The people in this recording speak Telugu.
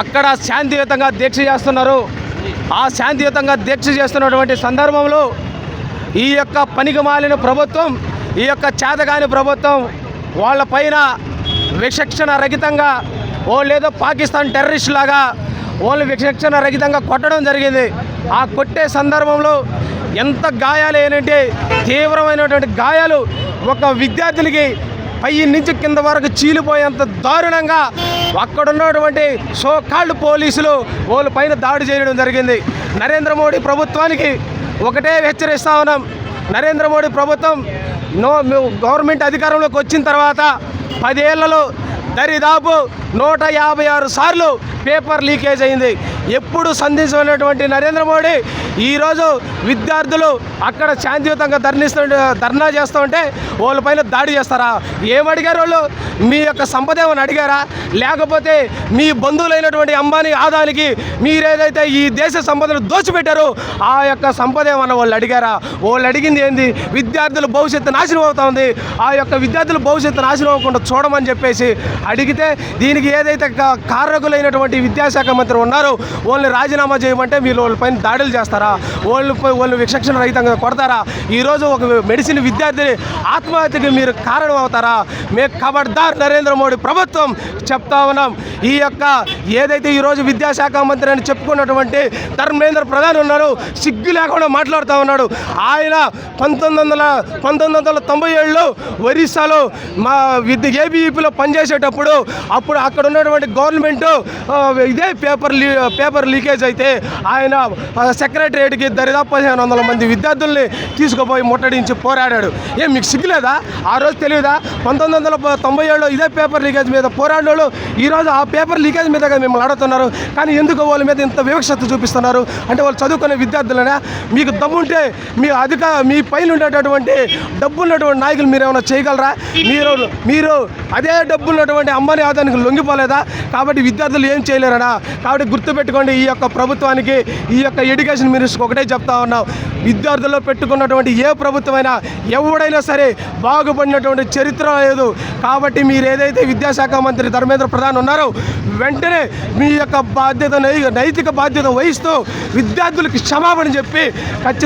అక్కడ శాంతియుతంగా దీక్ష చేస్తున్నారు. ఆ శాంతియుతంగా దీక్ష చేస్తున్నటువంటి సందర్భంలో ఈ యొక్క పనికిమాలిన ప్రభుత్వం, ఈ యొక్క చేతగాని ప్రభుత్వం వాళ్ళపైన విచక్షణ రహితంగా లేదో పాకిస్తాన్ టెర్రరిస్ట్ లాగా వాళ్ళు విచక్షణ రహితంగా కొట్టడం జరిగింది. ఆ కొట్టే సందర్భంలో ఎంత గాయాలు ఏంటంటే తీవ్రమైనటువంటి గాయాలు ఒక విద్యార్థులకి పై నుంచి కింద వరకు చీలిపోయేంత దారుణంగా అక్కడున్నటువంటి కాల్డ్ పోలీసులు వాళ్ళ పైన దాడి చేయడం జరిగింది. నరేంద్ర మోడీ ప్రభుత్వానికి ఒకటే హెచ్చరిస్తా ఉన్నాం. నరేంద్ర మోడీ ప్రభుత్వం గవర్నమెంట్ అధికారంలోకి వచ్చిన తర్వాత 10 ఏళ్లలో దరిదాపు 156 సార్లు పేపర్ లీకేజ్ అయింది. ఎప్పుడు సంధించినటువంటి నరేంద్ర మోడీ ఈరోజు విద్యార్థులు అక్కడ శాంతియుతంగా ధర్నా చేస్తూ ఉంటే వాళ్ళపైన దాడి చేస్తారా? ఏమడిగారు వాళ్ళు? మీ యొక్క సంపద ఏమని అడిగారా? లేకపోతే మీ బంధువులైనటువంటి అంబానీ ఆదానికి మీరేదైతే ఈ దేశ సంపదను దోచిపెట్టారో ఆ యొక్క సంపద ఏమన్నా వాళ్ళు అడిగారా? వాళ్ళు అడిగింది ఏంది? విద్యార్థుల భవిష్యత్తు నాశనం అవుతా ఉంది. ఆ యొక్క విద్యార్థుల భవిష్యత్తు నాశనం అవ్వకుండా చూడమని చెప్పేసి అడిగితే దీనికి ఏదైతే కారకులైనటువంటి విద్యాశాఖ మంత్రి ఉన్నారో వాళ్ళని రాజీనామా చేయమంటే మీరు వాళ్ళపైన దాడులు చేస్తారా? వాళ్ళు విచక్షణ రహితంగా కొడతారా? ఈరోజు ఒక మెడిసిన్ విద్యార్థిని ఆత్మహత్యకి మీరు కారణం అవుతారా? ఖబర్దార్ నరేంద్ర మోడీ ప్రభుత్వం చెప్తా ఉన్నాం. ఈ యొక్క ఏదైతే ఈరోజు విద్యాశాఖ మంత్రి అని చెప్పుకున్నటువంటి ధర్మేంద్ర ప్రధాన్ ఉన్నారు, సిగ్గు లేకుండా మాట్లాడుతూ ఉన్నాడు. ఆయన 1997లో ఒరిస్సాలో మా ఏబీఈపీలో పనిచేసేటప్పుడు అప్పుడు అక్కడ ఉన్నటువంటి గవర్నమెంట్ ఇదే పేపర్ లీకేజ్ అయితే ఆయన సెక్రటరియట్కి దరిదాపు 1500 మంది విద్యార్థుల్ని తీసుకుపోయి ముట్టడించి పోరాడాడు. మీకు సిగ్గులేదా? ఆ రోజు తెలియదా? 1997లో ఇదే పేపర్ లీకేజ్ మీద పోరాడినోళ్ళు ఈరోజు ఆ పేపర్ లీకేజ్ మీద మిమ్మల్ని అడుగుతున్నారు. కానీ ఎందుకు వాళ్ళ మీద ఇంత వివక్షత చూపిస్తున్నారు? అంటే వాళ్ళు చదువుకునే విద్యార్థులనే. మీకు దమ్ముంటే మీ పైన ఉండేటటువంటి డబ్బు ఉన్నటువంటి నాయకులు మీరు ఏమైనా చేయగలరా? మీరు అదే డబ్బు ఉన్నటువంటి అంబానీ ఆదానికి లొంగిపోలేదా? కాబట్టి విద్యార్థులు ఏం చేయలేరనా? కాబట్టి గుర్తుపెట్టుకోండి, ఈ యొక్క ప్రభుత్వానికి, ఈ యొక్క ఎడ్యుకేషన్ మినిస్టర్కి ఒకటే చెప్తా ఉన్నాం. విద్యార్థుల్లో పెట్టుకున్నటువంటి ఏ ప్రభుత్వమైనా ఎవడైనా సరే బాగుపడినటువంటి చరిత్ర లేదు. కాబట్టి మీరు ఏదైతే విద్యాశాఖ మంత్రి ధర్మేంద్ర ప్రధాన్ ఉన్నారో వెంటనే మీ యొక్క నైతిక బాధ్యత వహిస్తూ విద్యార్థులకి క్షమాపణ చెప్పి ఖచ్చితంగా